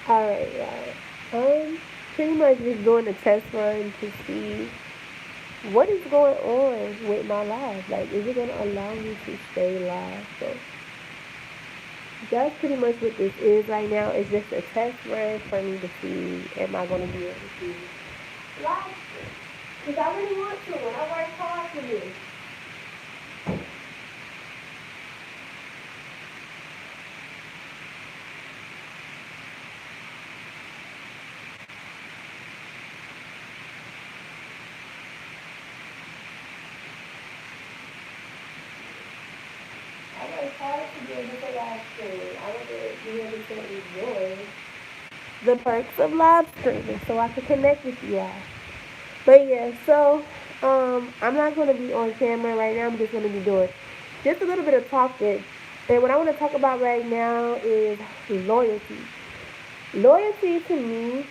Alright, yeah. Pretty much just doing a test run to see what is going on with my life. Like, is it gonna allow me to stay live? So that's pretty much what this is right now. It's just a test run for me to see am I gonna be able to live stream. Because I really want to. And I worked hard for this. I worked hard to be able to live stream. I want to be able to enjoy the perks of live streaming so I can connect with you all. But yeah, so I'm not gonna be on camera right now. I'm just gonna be doing just a little bit of talking. And what I want to talk about right now is loyalty. Loyalty to me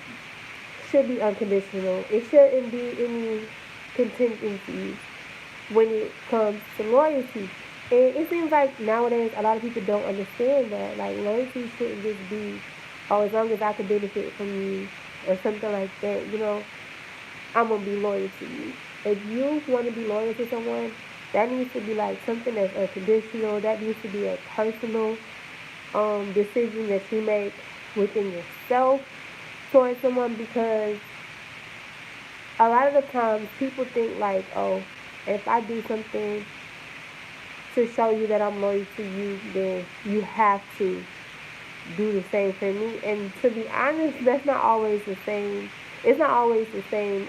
should be unconditional. It shouldn't be any contingencies when it comes to loyalty. And it seems like nowadays a lot of people don't understand that. Like loyalty shouldn't just be, oh, as long as I can benefit from you or something like that. I'm gonna be loyal to you. If you want to be loyal to someone, that needs to be like something that's unconditional. That needs to be a personal decision that you make within yourself towards someone because a lot of the times people think like, oh, if I do something to show you that I'm loyal to you, then you have to do the same for me. And to be honest, that's not always the same. It's not always the same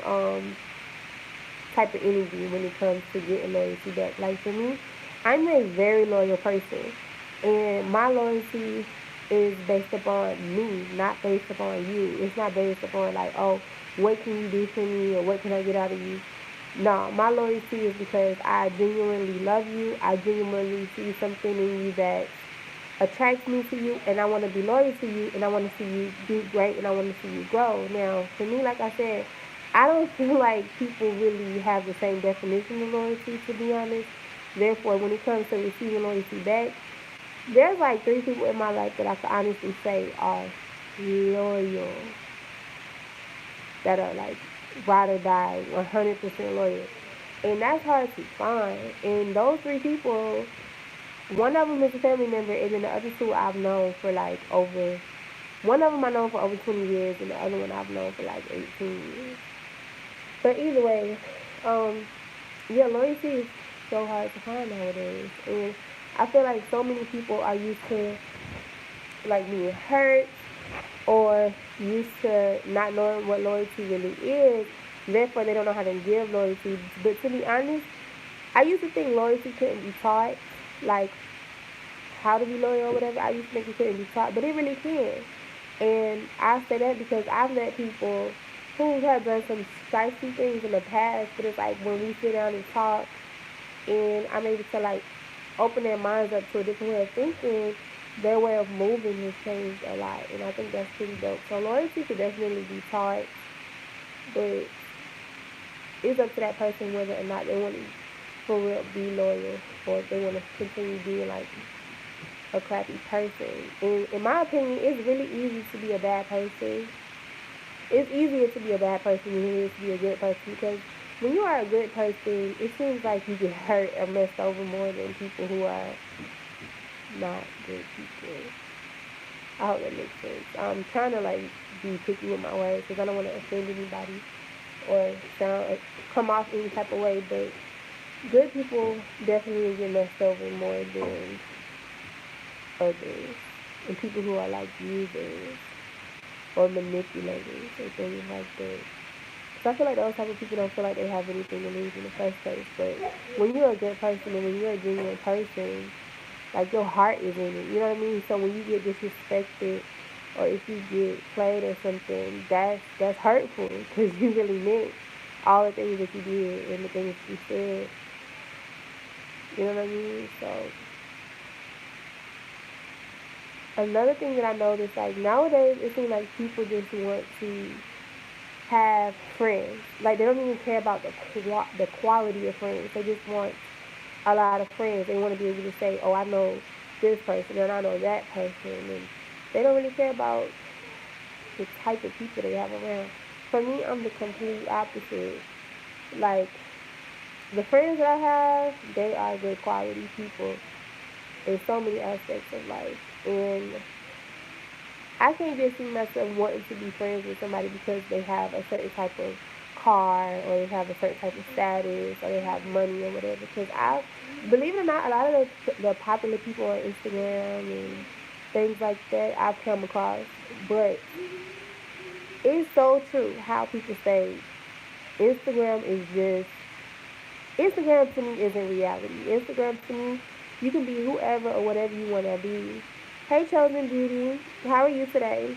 type of energy when it comes to getting loyalty back. Like for me, I'm a very loyal person, and my loyalty is based upon me, not based upon you. It's not based upon like, oh, what can you do for me or what can I get out of you. No, my loyalty is because I genuinely love you. I genuinely see something in you that attracts me to you, and I want to be loyal to you, and I want to see you do great, and I want to see you grow. Now, for me, like I said, I don't feel like people really have the same definition of loyalty, to be honest. Therefore, when it comes to receiving loyalty back, there's like three people in my life that I can honestly say are loyal, that are like ride or die, 100% loyal. And that's hard to find. And those three people, one of them is a family member, and then the other two I've known for like over. One of them I know for over 20 years, and the other one I've known for like 18 years. But either way, um, yeah, loyalty is so hard to find nowadays, and I feel like so many people are used to like being hurt or used to not knowing what loyalty really is. Therefore, they don't know how to give loyalty. But to be honest, I used to think loyalty couldn't be taught. Like how to be loyal or whatever. I used to think it couldn't be taught, but it really can. And I say that because I've met people who have done some spicy things in the past, but it's like when we sit down and talk and I'm able to like open their minds up to a different way of thinking, their way of moving has changed a lot. And I think that's pretty dope. So loyalty could definitely be taught, but it's up to that person whether or not they want to for real be loyal or if they want to continue being like a crappy person. And in my opinion, it's really easy to be a bad person. It's easier to be a bad person than it is to be a good person because when you are a good person, it seems like you get hurt or messed over more than people who are not good people. I hope that makes sense. I'm trying to like be picky with my words because I don't want to offend anybody or sound come off any type of way. But good people definitely get messed over more than others, and people who are like users or manipulators or things like that. So I feel like those type of people don't feel like they have anything to lose in the first place. But when you're a good person and when you're a genuine person, like your heart is in it. You know what I mean? So when you get disrespected or if you get played or something, that's hurtful because you really meant all the things that you did and the things you said. You know what I mean? So another thing that I noticed, like nowadays, it seems like people just want to have friends. Like they don't even care about the quality of friends. They just want a lot of friends. They want to be able to say, "Oh, I know this person and I know that person," and they don't really care about the type of people they have around. For me, I'm the complete opposite. Like, the friends that I have, they are good quality people in so many aspects of life. And I can't just see myself wanting to be friends with somebody because they have a certain type of car or they have a certain type of status or they have money or whatever. Because believe it or not, a lot of the popular people on Instagram and things like that I've come across. But it's so true how people say Instagram is just, Instagram to me isn't reality. Instagram to me, you can be whoever or whatever you want to be. Hey, Chosen Beauty, how are you today?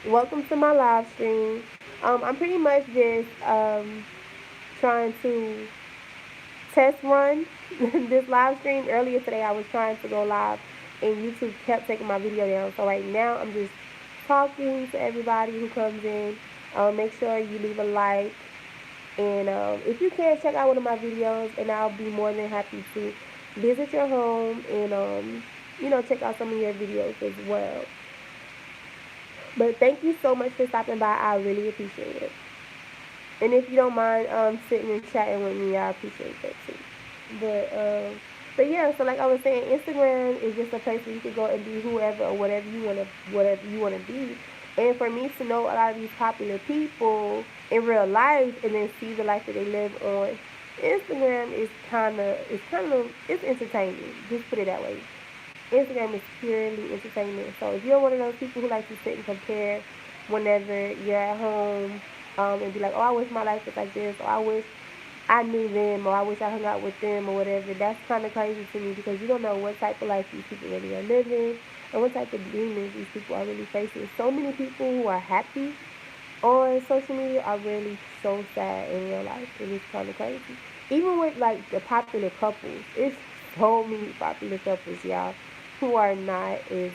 Welcome to my live stream. I'm pretty much just trying to test run this live stream. Earlier today, I was trying to go live, and YouTube kept taking my video down. So right now, I'm just talking to everybody who comes in. Make sure you leave a like, and if you can, check out one of my videos, and I'll be more than happy to visit your home and check out some of your videos as well. But thank you so much for stopping by. I really appreciate it. And if you don't mind sitting and chatting with me, I appreciate that too. But but yeah, so like I was saying, Instagram is just a place where you can go and be whoever or whatever you wanna be. And for me to know a lot of these popular people in real life and then see the life that they live on Instagram is it's entertaining. Just put it that way. Instagram is purely entertainment. So if you're one of those people who like to sit and compare whenever you're at home, and be like, oh, I wish my life was like this, or I wish I knew them, or I wish I hung out with them, or whatever, that's kind of crazy to me because you don't know what type of life these people really are living and what type of demons these people are really facing. So many people who are happy on social media are really so sad in real life, and it's kind of crazy. Even with like the popular couples, it's so many popular couples, y'all, who are not as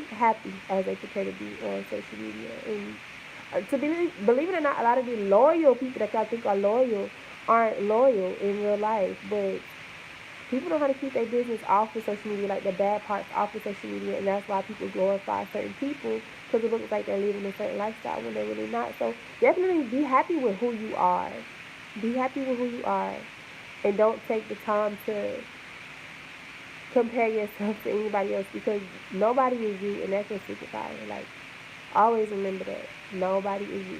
happy as they portray to be on social media. And believe it or not, a lot of the loyal people that y'all think are loyal aren't loyal in real life. But people know how to keep their business off of social media, like the bad parts off of social media, and that's why people glorify certain people because it looks like they're living a certain lifestyle when they're really not. So definitely be happy with who you are. Be happy with who you are, and don't take the time to compare yourself to anybody else because nobody is you, and that's your superpower. Like, always remember that nobody is you.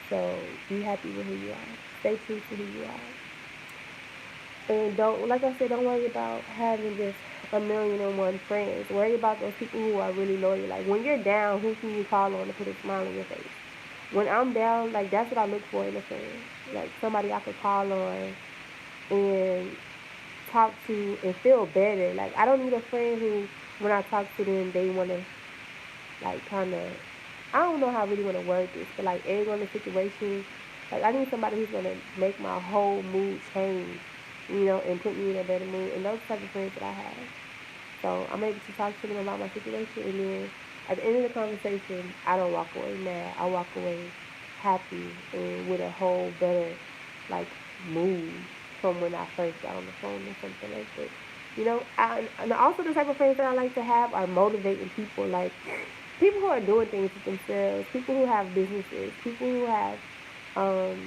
So be happy with who you are. Stay true to who you are. And don't, like I said, don't worry about having just a million and one friends. Worry about those people who are really loyal. Like, when you're down, who can you call on to put a smile on your face? When I'm down, like, that's what I look for in a friend. Like, somebody I could call on and talk to and feel better. Like, I don't need a friend who, when I talk to them, they want to, like, kind of, I don't know how I really want to word this, but, like, egg on the situation. Like, I need somebody who's going to make my whole mood change, and put me in a better mood. And those type of friends that I have. So I'm able to talk to them about my situation, and then at the end of the conversation, I don't walk away mad. I walk away happy and with a whole better, like, mood from when I first got on the phone or something like that. And also the type of friends that I like to have are motivating people, like people who are doing things with themselves, people who have businesses, people who have um,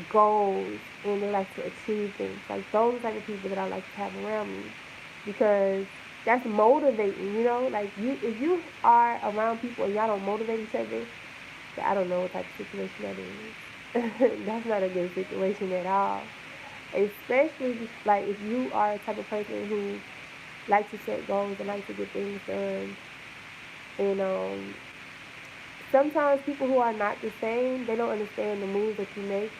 goals and they like to achieve things. Like, those are the type of people that I like to have around me because that's motivating. Like, if you are around people and y'all don't motivate each other, I don't know what type of situation that is. That's not a good situation at all. Especially like if you are a type of person who likes to set goals and likes to get things done. And sometimes people who are not the same, they don't understand the moves that you make,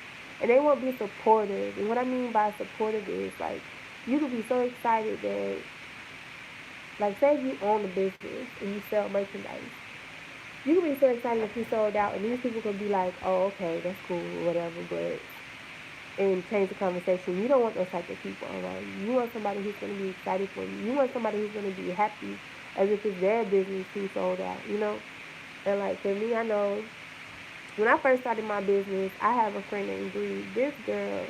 and they won't be supportive. And what I mean by supportive is like you could be so excited that, like, say if you own a business and you sell merchandise, you can be so excited if you sold out, and these people could be like, "Oh, okay, that's cool, whatever," but and change the conversation. You don't want those type of people around you. You want somebody who's going to be excited for you. You want somebody who's going to be happy as if it's their business who sold out. And like for me, I know when I first started my business, I have a friend named Bree. This girl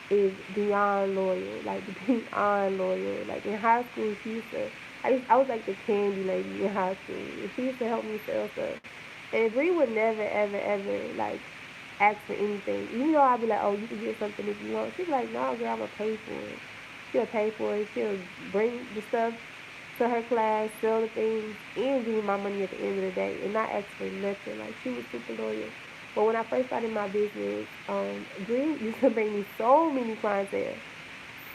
is beyond loyal, like beyond loyal. Like in high school, she used to I was like the candy lady in high school. And she used to help me sell stuff. And Bree would never, ever, ever like ask for anything. Even though I'd be like, oh, you can get something if you want. She'd be like, no, girl, I'm gonna pay for it. She'll pay for it. She'll bring the stuff to her class, sell the things, and give me my money at the end of the day, and not ask for nothing. Like she was super loyal. But when I first started my business, Bree used to bring me so many clientele,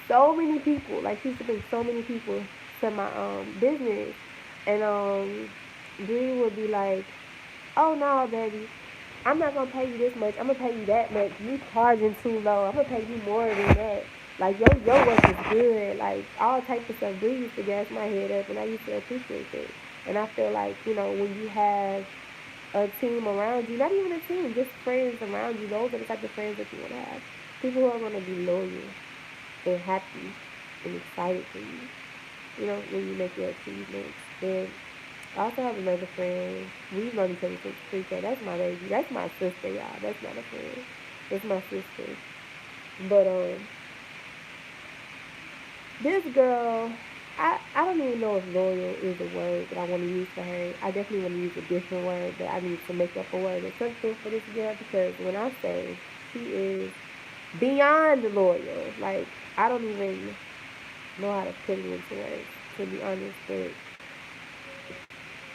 so many people. Like she used to bring so many people to my business, and Bree would be like, "Oh no, baby, I'm not gonna pay you this much. I'm gonna pay you that much. You charging too low. I'm gonna pay you more than that. Like your work is good. Like all types of stuff." Bree used to gas my head up, and I used to appreciate it. And I feel like when you have a team around you, not even a team, just friends around you, those are the type of friends that you want to have. People who are gonna be loyal and happy and excited for you. When you make your achievements. And I also have another friend. We've known each other since pre-K. That's my baby. That's my sister, y'all. That's not a friend. That's my sister. But this girl, I don't even know if loyal is a word that I want to use for her. I definitely want to use a different word, but I need to make up a word or something for this girl because when I say she is beyond loyal, like I don't even know how to put it into words, to be honest. But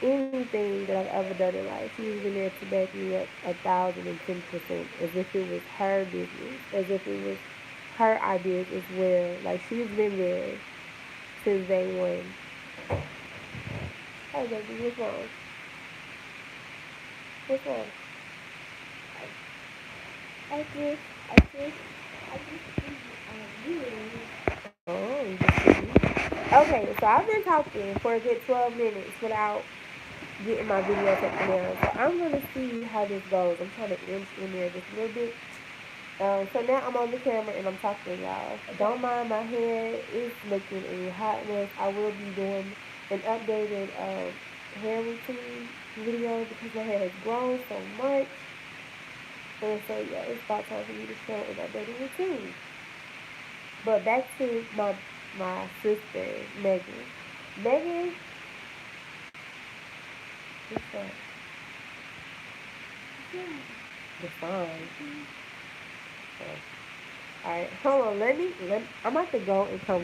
anything that I've ever done in life, she's been there to back me up 1,010%, as if it was her business, as if it was her ideas as well. Like she's been there since day one. Hey baby, what's wrong? What's wrong? I just, I just, I just, oh, you just see me. Okay, so I've been talking for a good 12 minutes without getting my video taken down. So I'm gonna see how this goes. I'm trying to inch in there just a little bit. So now I'm on the camera and I'm talking to y'all. Don't mind my hair. It's looking a hot mess. I will be doing an updated hair routine video because my hair has grown so much. And so yeah, it's about time for me to show an updated routine. But back to my sister, Megan. Megan, what's that? The sign. Oh. Alright, hold on. I'm about to go and come